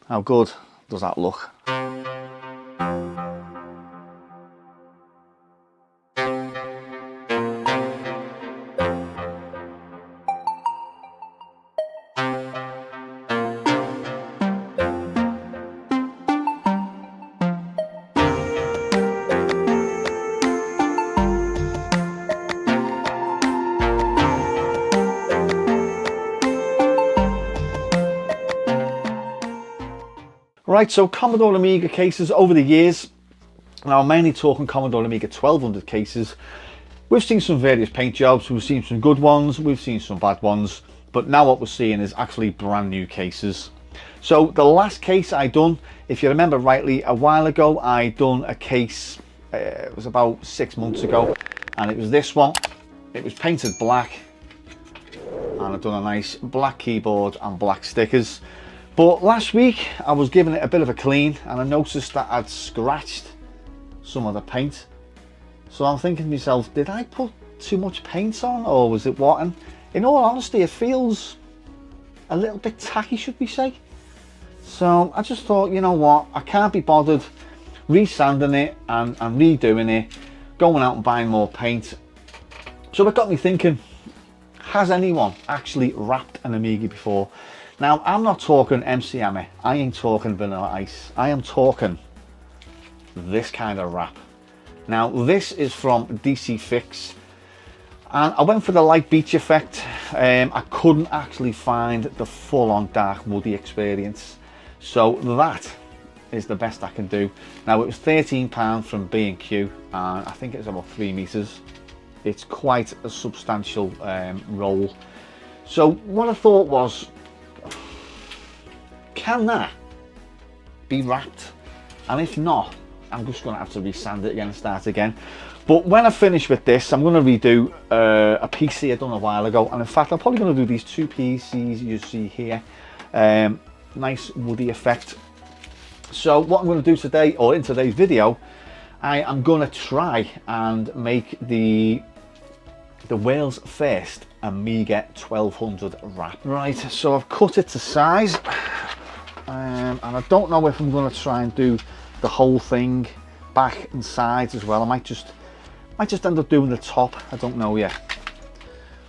How good does that look? Right, so Commodore Amiga cases over the years, now I'm mainly talking Commodore Amiga 1200 cases, we've seen some various paint jobs, we've seen some good ones, we've seen some bad ones, but now what we're seeing is actually brand new cases. So the last case I done, if you remember rightly, a while ago I done a case, it was about 6 months ago, and it was this one. It was painted black, and I've done a nice black keyboard and black stickers. But last week I was giving it a bit of a clean and I noticed that I'd scratched some of the paint. So I'm thinking to myself, did I put too much paint on, or was it what? And in all honesty, it feels a little bit tacky, should we say. So I just thought, you know what, I can't be bothered resanding it and redoing it, going out and buying more paint. So it got me thinking, has anyone actually wrapped an Amiga before? Now, I'm not talking MC Hammer, I ain't talking Vanilla Ice, I am talking this kind of wrap. Now, this is from DC Fix, and I went for the light beach effect. I couldn't actually find the full-on dark woody experience, so that is the best I can do. Now, it was £13 from B&Q, and I think it's about 3 meters. It's quite a substantial roll. So what I thought was, can that be wrapped? And if not, I'm just going to have to resand it again and start again. But when I finish with this, I'm going to redo a PC I done a while ago, and in fact I'm probably going to do these 2 PCs you see here. Nice woody effect. So what I'm going to do today, or in today's video, I am going to try and make the world's first Amiga 1200 wrap. Right, so I've cut it to size. And I don't know if I'm going to try and do the whole thing back and sides as well. I might just end up doing the top, I don't know yet,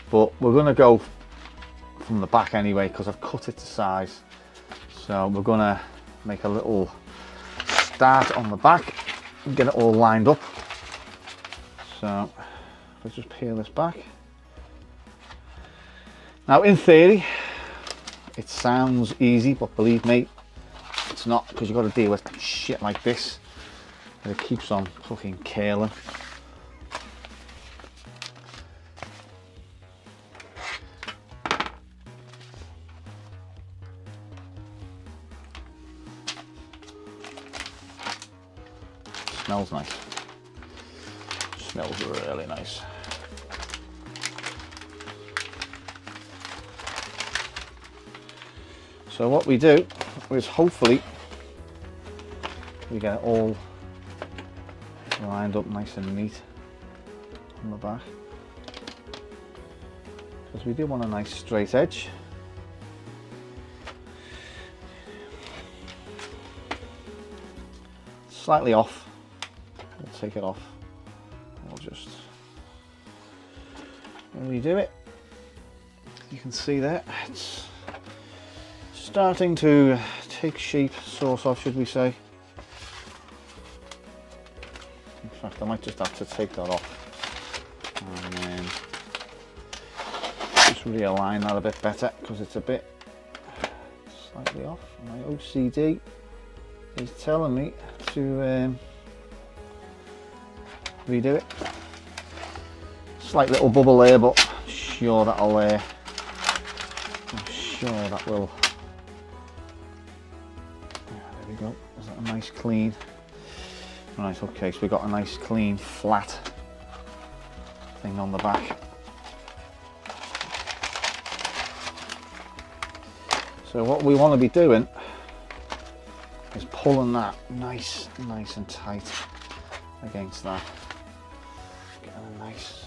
but we're going to go from the back anyway because I've cut it to size. So we're going to make a little start on the back and get it all lined up. So let's just peel this back. Now, in theory it sounds easy, but believe me, it's not, because you've got to deal with shit like this and it keeps on fucking curling. Smells nice. Smells really nice. So what we do is hopefully we get it all lined up nice and neat on the back, because we do want a nice straight edge. Slightly off, we'll take it off, we'll just redo it. You can see there, it's starting to take shape, sort of, should we say. In fact, I might just have to take that off and then just realign that a bit better, because it's a bit slightly off. My OCD is telling me to redo it. Slight little bubble there, but I'm sure that'll that will. There we go. Is that a nice clean? Right, okay, so we've got a nice clean flat thing on the back. So what we want to be doing is pulling that nice and tight against that. Getting a nice,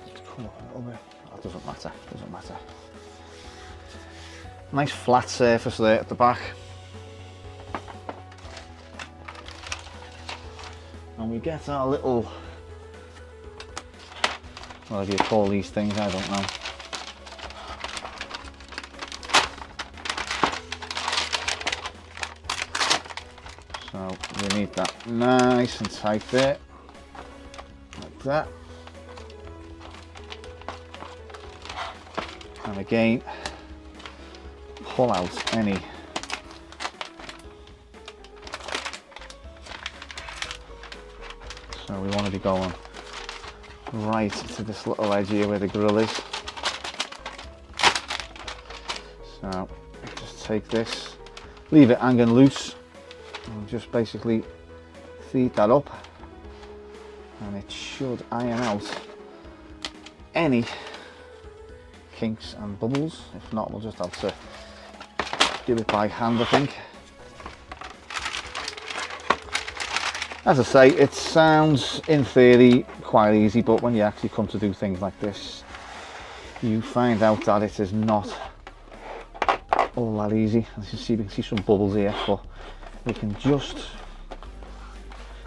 let's come up a little bit. That doesn't matter, Nice flat surface there at the back. And we get our little, whatever you call these things, I don't know. So we need that nice and tight there, like that. And again, pull out any so we want to be going right to this little edge here where the grill is. So just take this, leave it hanging loose, and just basically feed that up, and it should iron out any kinks and bubbles. If not, we'll just have to do it by hand, I think. As I say, it sounds in theory quite easy, but when you actually come to do things like this, you find out that it is not all that easy. As you see, we can see some bubbles here, but we can just,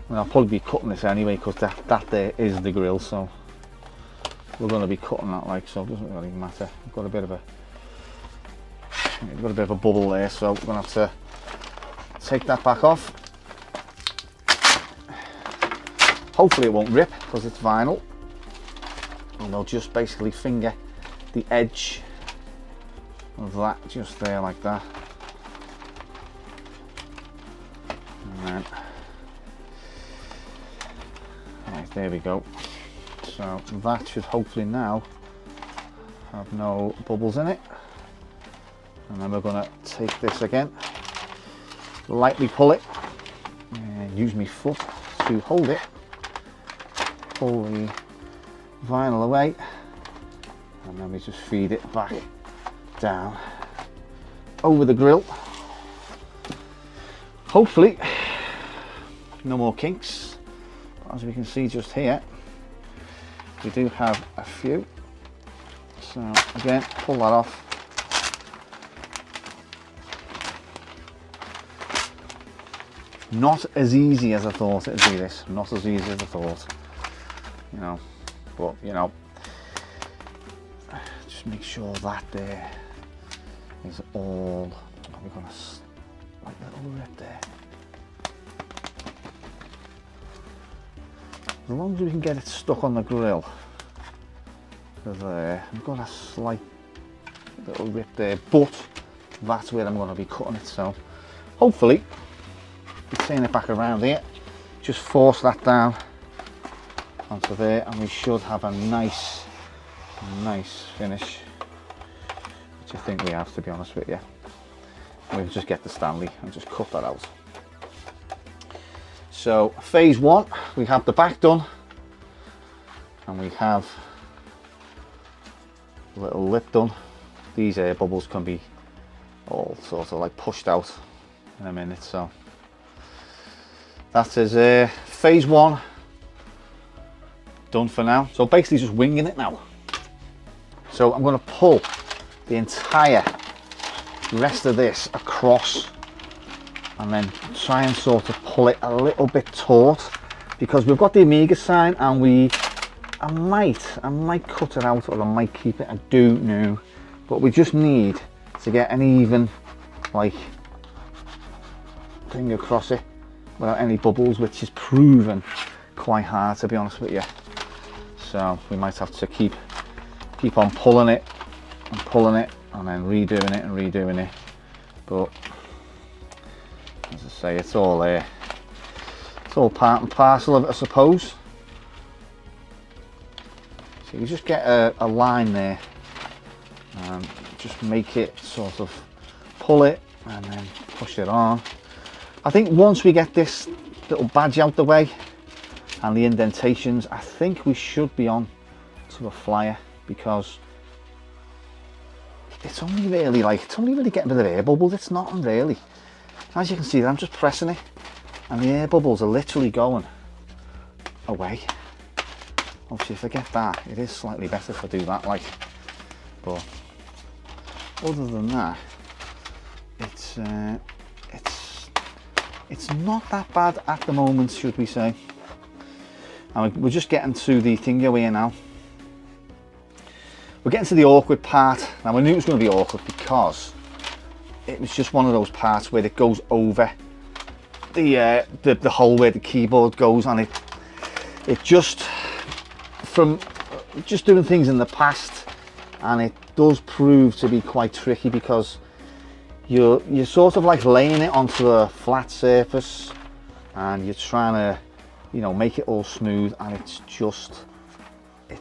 well, I'll probably be cutting this anyway, because that there is the grill, so we're going to be cutting that, like so. It doesn't really matter. We've got a bit of a bubble there, so we're going to have to take that back off. Hopefully it won't rip because it's vinyl, and they'll just basically finger the edge of that just there like that, and then right, there we go. So that should hopefully now have no bubbles in it, and then we're going to take this again, lightly pull it, and use my foot to hold it, pull the vinyl away, and then we just feed it back down over the grill. Hopefully no more kinks, but as we can see just here, we do have a few. So again, pull that off. Not as easy as I thought it'd be, this. Not as easy as I thought. You know, but you know, just make sure that there is all, we're gonna, like little rip there. As long as we can get it stuck on the grill, there, I've got a slight little rip there, but that's where I'm going to be cutting it. So hopefully, turn it back around here, just force that down onto there, and we should have a nice finish, which I think we have, to be honest with you. We'll just get the Stanley and just cut that out. So phase one, we have the back done, and we have a little lip done. These air bubbles can be all sort of like pushed out in a minute. So that is phase one done for now. So basically just winging it now. So I'm going to pull the entire rest of this across, and then try and sort of pull it a little bit taut, because we've got the Amiga sign, and I might cut it out, or I might keep it, I don't know, but we just need to get an even like thing across it without any bubbles, which is proven quite hard, to be honest with you. So we might have to keep on pulling it and pulling it, and then redoing it and redoing it. But as I say, it's all there. It's all part and parcel of it, I suppose. So you just get a line there, and just make it sort of pull it and then push it on. I think once we get this little badge out the way and the indentations, I think we should be on to a flyer, because it's only really getting rid of air bubbles. It's not really. As you can see, I'm just pressing it, and the air bubbles are literally going away. Obviously, if I get that, it is slightly better if I do that, like. But other than that, it's not that bad at the moment, should we say. And we're just getting to the thing here now. We're getting to the awkward part. Now I knew it was going to be awkward because it was just one of those parts where it goes over the hole where the keyboard goes, and it just, from just doing things in the past, and it does prove to be quite tricky because you're sort of like laying it onto a flat surface and you're trying to, you know, make it all smooth, and it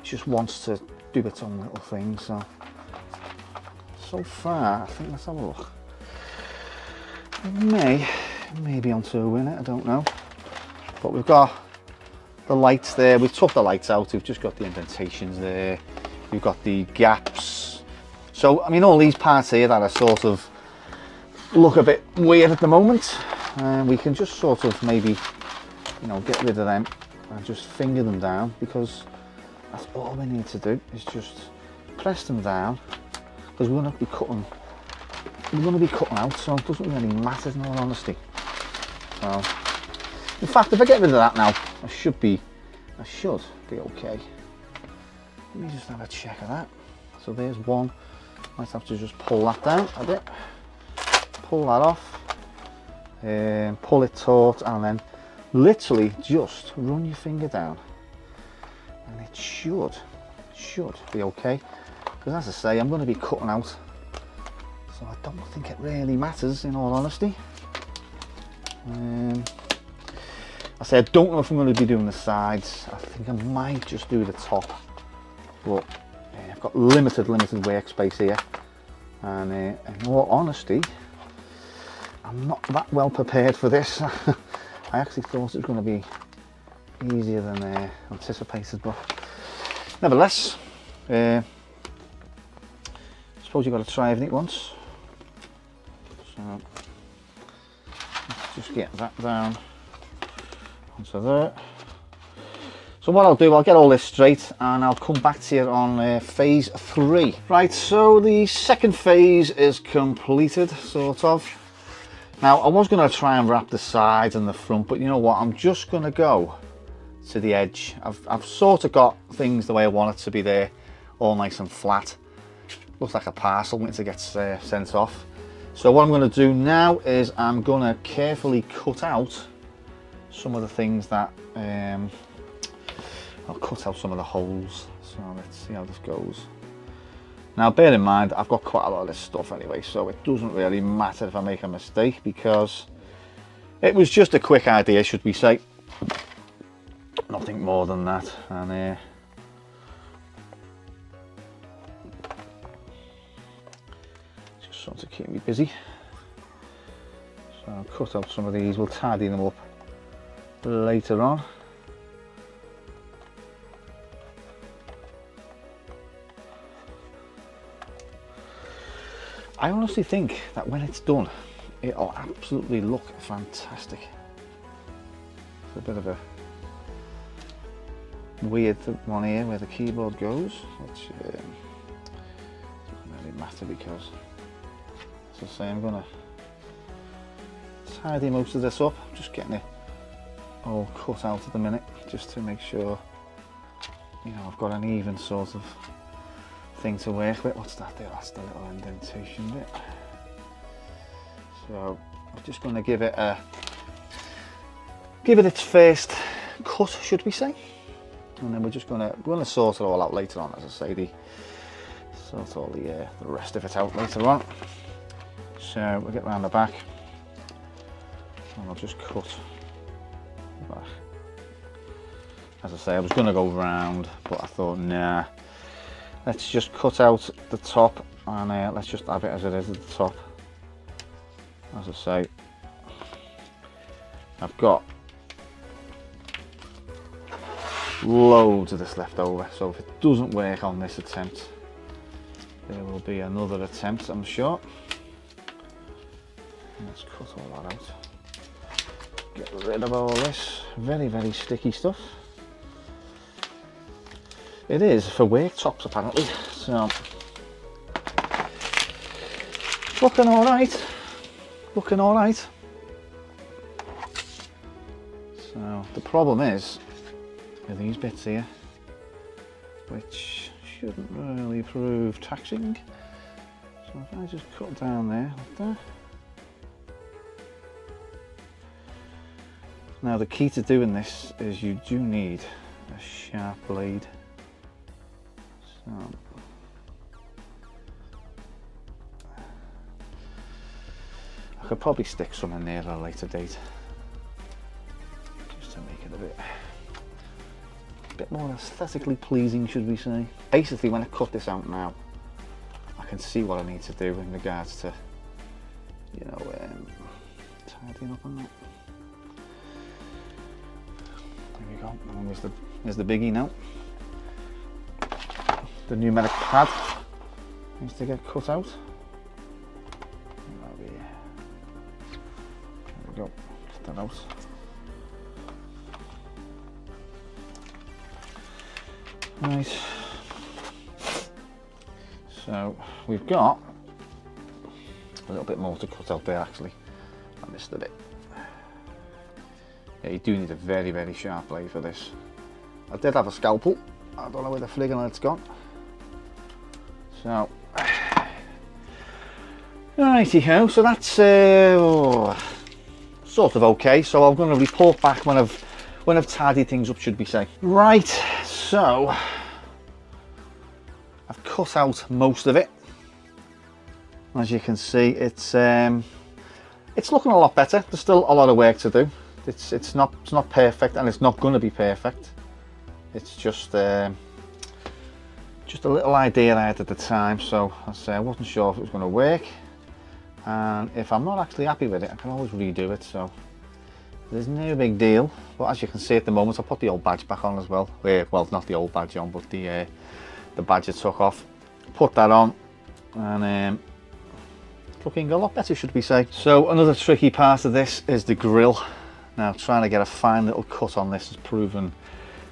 just wants to do its own little thing. So far I think, let's have a look, it may be onto a winner, I don't know, but we've got the lights there. We've took the lights out, we've just got the indentations there, we've got the gaps. So I mean, all these parts here that are sort of look a bit weird at the moment, we can just sort of maybe, you know, get rid of them and just finger them down, because that's all we need to do, is just press them down, because we're going to be cutting out, so it doesn't really matter in all honesty. So in fact, if I get rid of that now, I should be okay. Let me just have a check of that. So there's one. Might have to just pull that down a bit, pull that off, pull it taut, and then literally just run your finger down, and it should be okay. Because as I say, I'm going to be cutting out, so I don't think it really matters in all honesty. I say I don't know if I'm going to be doing the sides. I think I might just do the top, but I've got limited workspace here, and in all honesty, I'm not that well prepared for this. I actually thought it was going to be easier than anticipated, but nevertheless, I suppose you've got to try everything once. So let's just get that down onto there. So what I'll do, I'll get all this straight and I'll come back to you on phase 3. Right, so the second phase is completed, sort of. Now I was going to try and wrap the sides and the front, but you know what, I'm just going to go to the edge. I've sort of got things the way I want it to be there, all nice and flat. Looks like a parcel waiting to get sent off. So what I'm going to do now is I'm going to carefully cut out some of the things that I'll cut out some of the holes. So let's see how this goes. Now bear in mind, I've got quite a lot of this stuff anyway, so it doesn't really matter if I make a mistake, because it was just a quick idea, should we say. Nothing more than that. And just sort of keep me busy. So I'll cut out some of these, we'll tidy them up later on. I honestly think that when it's done, it'll absolutely look fantastic. It's a bit of a weird one here where the keyboard goes, which doesn't really matter, because, as I say, I'm going to tidy most of this up. I'm just getting it all cut out at the minute, just to make sure, you know, I've got an even sort of thing to work with. What's that there? That's the little indentation bit. So I'm just going to give it its first cut, should we say, and then we're going to sort it all out later on. As I say, sort all the rest of it out later on. So we'll get round the back, and I'll just cut the back. As I say, I was going to go round, but I thought, nah, let's just cut out the top, and let's just have it as it is at the top. As I say, I've got loads of this left over, so if it doesn't work on this attempt, there will be another attempt, I'm sure. Let's cut all that out. Get rid of all this very sticky stuff. It is for worktops apparently, so it's looking alright. looking all right. So the problem is with these bits here, which shouldn't really prove taxing. So if I just cut down there like that. Now the key to doing this is you do need a sharp blade. So I could probably stick some in there at a later date, just to make it a bit more aesthetically pleasing, should we say. Basically, when I cut this out now, I can see what I need to do in regards to, you know, tidying up on that. There we go. And there's the biggie now. The numeric pad needs to get cut out. There we go. Cut that out. Right. So we've got a little bit more to cut out there. Actually, I missed a bit. Yeah, you do need a very, very sharp blade for this. I did have a scalpel. I don't know where the friggin' it's gone. So, righty-ho. So that's sort of okay. So I'm going to report back when I've tidied things up, should we say? Right. So I've cut out most of it. As you can see, it's looking a lot better. There's still a lot of work to do. It's not perfect, and it's not going to be perfect. It's just a little idea I had at the time, so I wasn't sure if it was going to work, and if I'm not actually happy with it, I can always redo it, so there's no big deal. But as you can see at the moment, I put the old badge back on as well. Well, not the old badge on, but the badge I took off. Put that on, and it's looking a lot better, should we say. So another tricky part of this is the grill. Now, trying to get a fine little cut on this has proven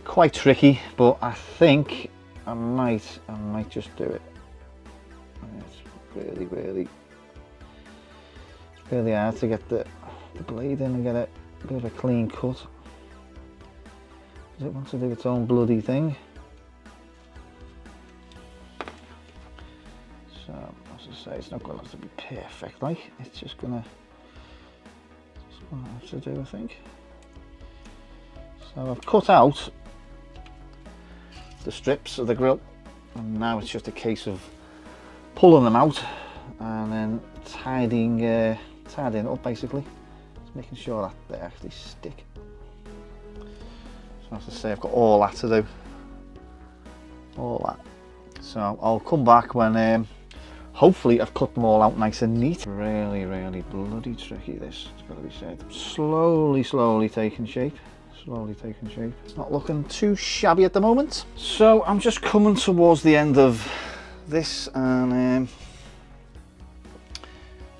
quite tricky, but I think I might just do it. It's really hard to get the blade in and get a bit of a clean cut. Does it want to do its own bloody thing? So, as I say, it's not going to have to be perfect, like, it's just gonna have to do, I think. So I've cut out the strips of the grill, and now it's just a case of pulling them out and then tidying it up, basically. Just making sure that they actually stick. So as I say, I've got all that to do. All that. So I'll come back when hopefully I've cut them all out nice and neat. Really, really bloody tricky, this, it's got to be said. Slowly taking shape. It's not looking too shabby at the moment. So I'm just coming towards the end of this, and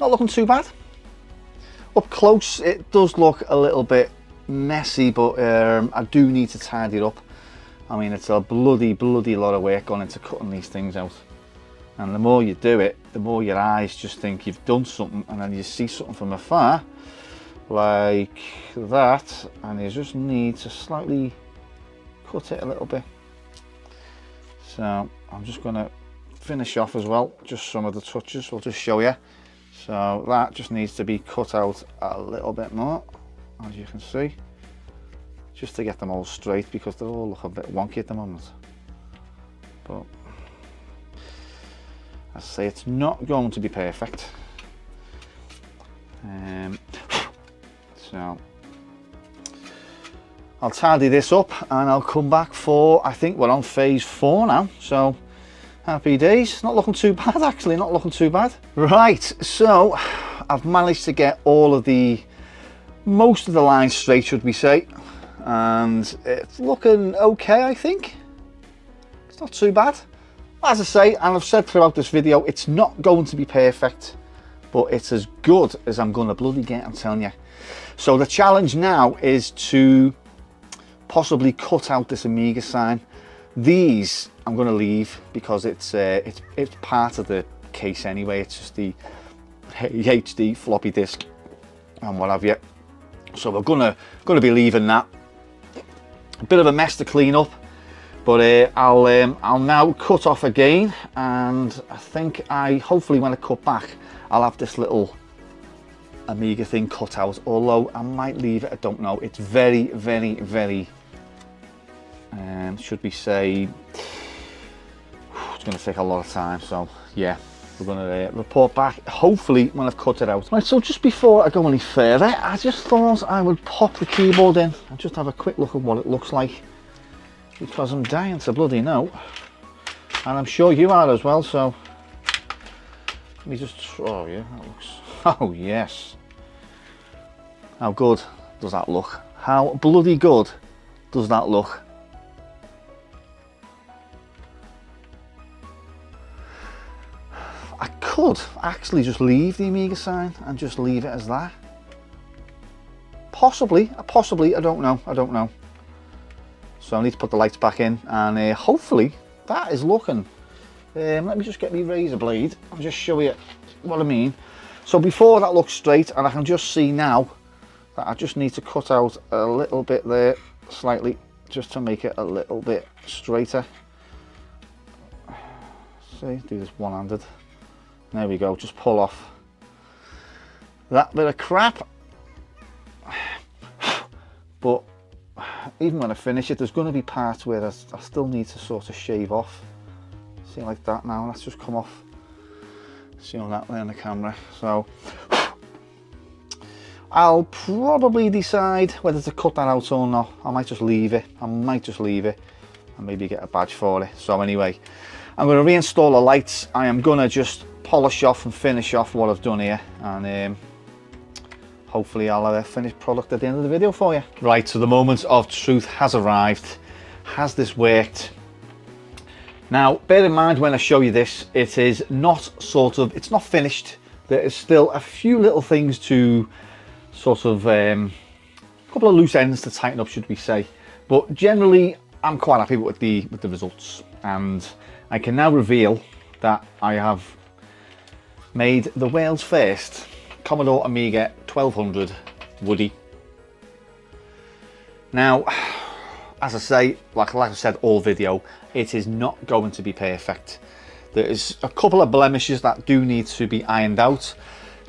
not looking too bad. Up close it does look a little bit messy, but I do need to tidy it up. I mean, it's a bloody lot of work gone into cutting these things out. And the more you do it, the more your eyes just think you've done something, and then you see something from afar, like that, and you just need to slightly cut it a little bit. So I'm just going to finish off as well, just some of the touches, I'll just show you. So that just needs to be cut out a little bit more, as you can see, just to get them all straight, because they all look a bit wonky at the moment. But I say it's not going to be perfect. So I'll tidy this up and I'll come back for, I think we're on phase 4 now, so happy days. Not looking too bad, actually, not looking too bad. Right, so I've managed to get most of the lines straight, should we say, and it's looking okay, I think. It's not too bad. As I say, and I've said throughout this video, it's not going to be perfect, but it's as good as I'm going to bloody get, I'm telling you. So the challenge now is to possibly cut out this Amiga sign. These I'm going to leave because it's part of the case anyway. It's just the HD floppy disk and what have you. So we're gonna be leaving that. A bit of a mess to clean up, but I'll now cut off again, and I think hopefully when I cut back I'll have this little Amiga thing cut out, although I might leave it, I don't know. It's very should we say, it's going to take a lot of time, so yeah, we're going to report back hopefully when I've cut it out. Right, so just before I go any further, I just thought I would pop the keyboard in and just have a quick look at what it looks like, because I'm dying to bloody know, and I'm sure you are as well. So let me just, oh yeah, that looks, oh yes, how good does that look? How bloody good does that look? I could actually just leave the Amiga sign and just leave it as that. Possibly, I don't know. So I need to put the lights back in, and hopefully that is looking. Let me just get my razor blade and just show you what I mean. So before that looks straight, and I can just see now that I just need to cut out a little bit there, slightly, just to make it a little bit straighter. See, do this one-handed. There we go, just pull off that bit of crap. But even when I finish it, there's going to be parts where I still need to sort of shave off. See, like that now, that's just come off. See all that there on the camera. So I'll probably decide whether to cut that out or not. I might just leave it. And maybe get a badge for it. So anyway, I'm going to reinstall the lights. I am going to just polish off and finish off what I've done here, and hopefully I'll have a finished product at the end of the video for you. Right, so the moment of truth has arrived. Has this worked? Now, bear in mind when I show you this, it is not it's not finished. There is still a few little things to sort of, a couple of loose ends to tighten up, should we say. But generally, I'm quite happy with the results, and I can now reveal that I have made the world's first Commodore Amiga 1200 Woody. Now, as I say, like I said all video, it is not going to be perfect. There is a couple of blemishes that do need to be ironed out.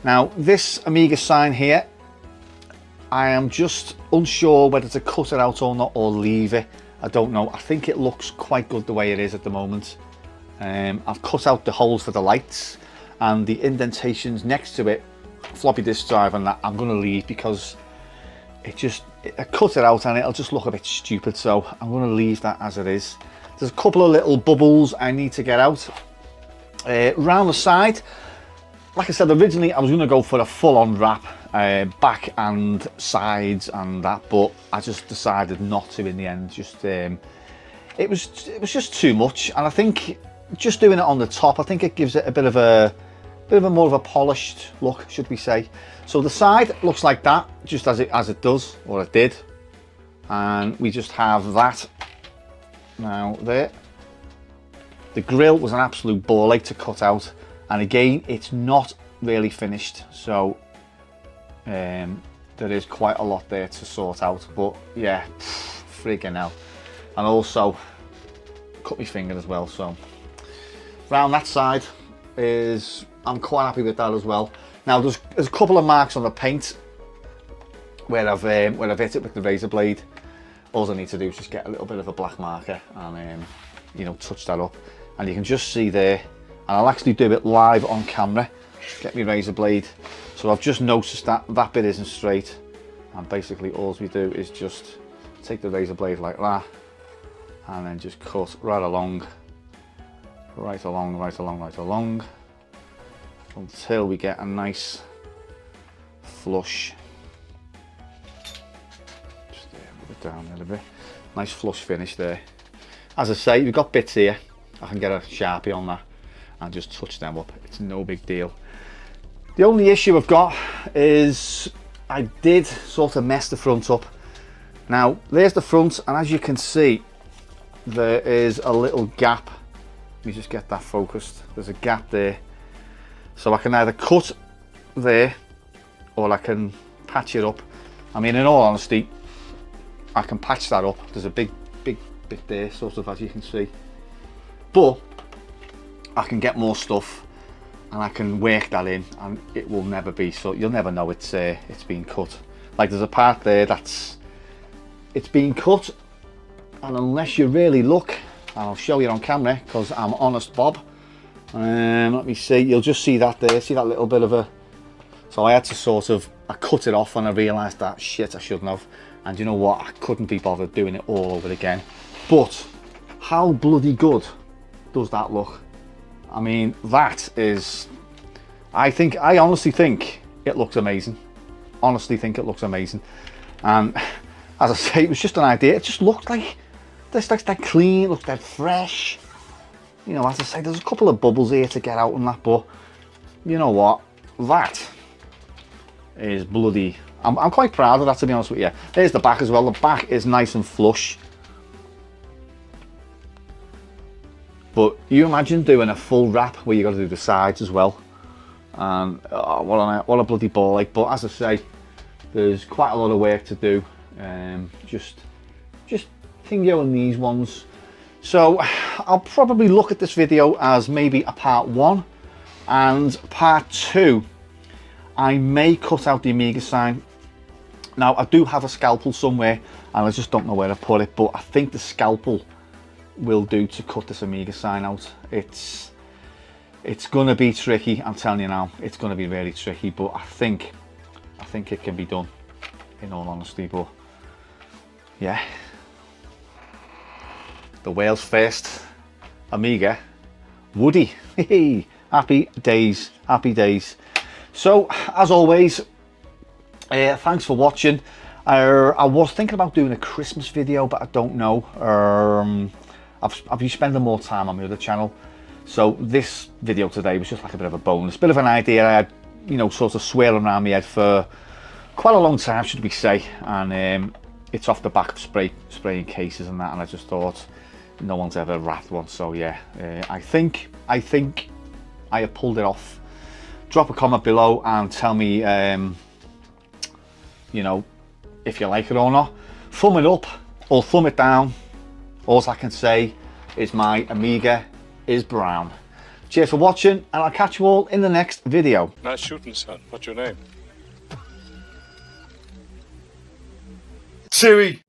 Now, this Amiga sign here, I am just unsure whether to cut it out or not, or leave it. I don't know. I think it looks quite good the way it is at the moment. I've cut out the holes for the lights, and the indentations next to it, floppy disk drive, and that I'm going to leave, because I cut it out and it'll just look a bit stupid. So I'm going to leave that as it is. There's a couple of little bubbles I need to get out. Round the side, like I said, originally I was going to go for a full-on wrap, back and sides and that, but I just decided not to in the end. It was just too much, and I think just doing it on the top, I think it gives it a bit of a more of a polished look, should we say. So the side looks like that, just as it does, or it did, and we just have that now there. The grill was an absolute ball ache to cut out, and again, it's not really finished, so there is quite a lot there to sort out. But yeah, freaking hell. And also cut my finger as well. So round that side I'm quite happy with that as well. Now there's a couple of marks on the paint where I've hit it with the razor blade. All I need to do is just get a little bit of a black marker and you know, touch that up, and you can just see there. And I'll actually do it live on camera. Get my razor blade. So I've just noticed that that bit isn't straight, and basically all we do is just take the razor blade like that, and then just cut right along, until we get a nice flush. Just move it down a little bit. Nice flush finish there. As I say, we've got bits here. I can get a Sharpie on that and just touch them up. It's no big deal. The only issue I've got is I did sort of mess the front up. Now there's the front, and as you can see, there is a little gap. Let me just get that focused. There's a gap there, so I can either cut there, or I can patch it up. I mean, in all honesty, I can patch that up. There's a big bit there, sort of, as you can see. But I can get more stuff and I can work that in, and it will never be, so you'll never know it's been cut. Like, there's a part there it's been cut, and unless you really look, and I'll show you on camera because I'm honest Bob, let me see, you'll just see that there, see that little bit of a, so I had to sort of, I cut it off and I realised that shit, I shouldn't have, and you know what, I couldn't be bothered doing it all over again. But how bloody good does that look? I mean, that is, I honestly think it looks amazing. Honestly think it looks amazing. And as I say, it was just an idea. It just looked like, this looks that clean, it looks that fresh. You know, as I say, there's a couple of bubbles here to get out and that, but you know what? That is bloody, I'm quite proud of that, to be honest with you. There's the back as well. The back is nice and flush. But you imagine doing a full wrap where you got to do the sides as well, and oh, what a bloody ball like. But as I say, there's quite a lot of work to do. Just thinking these ones. So I'll probably look at this video as maybe a part 1, and part 2 I may cut out the Amiga sign. Now I do have a scalpel somewhere and I just don't know where to put it, but I think the scalpel will do to cut this Amiga sign out. It's gonna be tricky, I'm telling you now, it's gonna be really tricky, but I think it can be done, in all honesty. But yeah, the world's first Amiga Woody. Happy days, happy days. So as always, thanks for watching. I was thinking about doing a Christmas video, but I don't know. I've been spending more time on my other channel, so this video today was just like a bit of a bonus, bit of an idea I had, you know, sort of swirling around my head for quite a long time, should we say, and it's off the back of spraying cases and that, and I just thought no one's ever wrapped one, so yeah, I think I have pulled it off. Drop a comment below and tell me, you know, if you like it or not. Thumb it up or thumb it down. All I can say is my Amiga is brown. Cheers for watching, and I'll catch you all in the next video. Nice shooting, son. What's your name? Chewie.